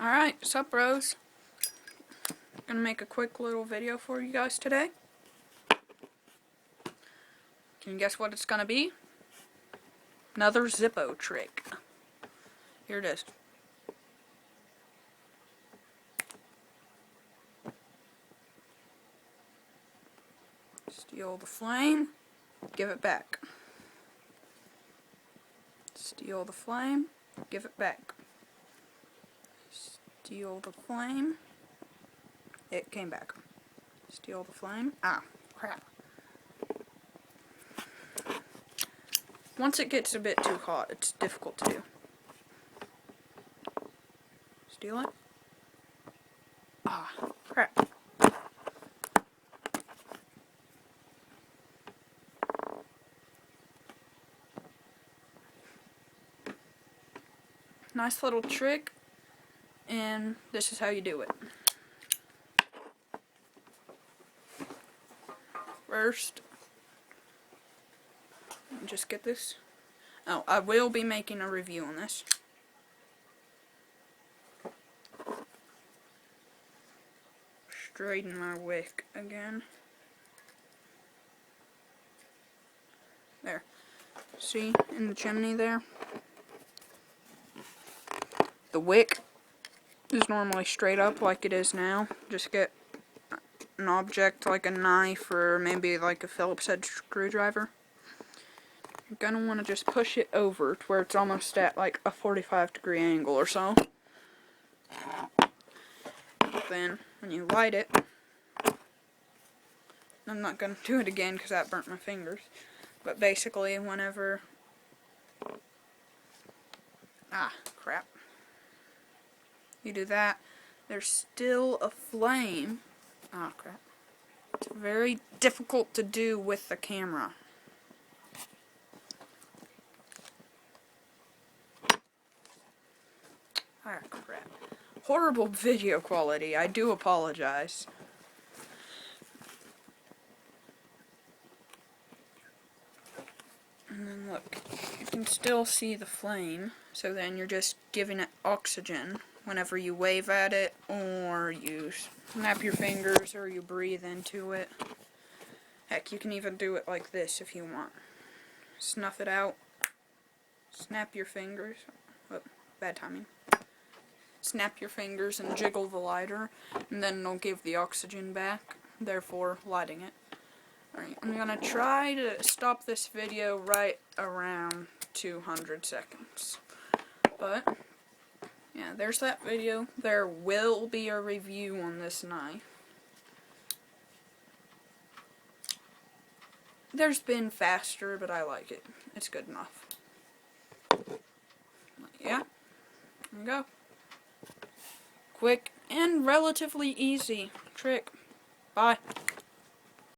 Alright, sup bros? Gonna make a quick little video for you guys today. Can you guess what it's gonna be? Another Zippo trick. Here it is. Steal the flame, give it back. Steal the flame, give it back. Steal the flame. It came back. Steal the flame. Ah, crap. Once it gets a bit too hot, it's difficult to do. Steal it. Ah, crap. Nice little trick, and this is how you do it. First, just get this. Oh, I will be making a review on this. Straighten my wick again. There. See, in the chimney there? The wick is normally straight up like it is now. Just get an object like a knife or maybe like a Phillips head screwdriver. You're gonna want to just push it over to where it's almost at like a 45-degree angle or so. Then when you light it, I'm not gonna do it again because that burnt my fingers, but basically whenever crap, you do that, there's still a flame. Ah, crap. It's very difficult to do with the camera. Ah, crap. Horrible video quality. I do apologize. And then look, you can still see the flame, so then you're just giving it oxygen whenever you wave at it, or you snap your fingers, or you breathe into it. Heck, you can even do it like this if you want. Snuff it out, snap your fingers, oh, bad timing. Snap your fingers and jiggle the lighter, and then it'll give the oxygen back, therefore lighting it. Alright, I'm gonna try to stop this video right around 200 seconds. But yeah, there's that video. There will be a review on this knife. There's been faster, but I like it. It's good enough. Yeah, there you go. Quick and relatively easy trick. Bye.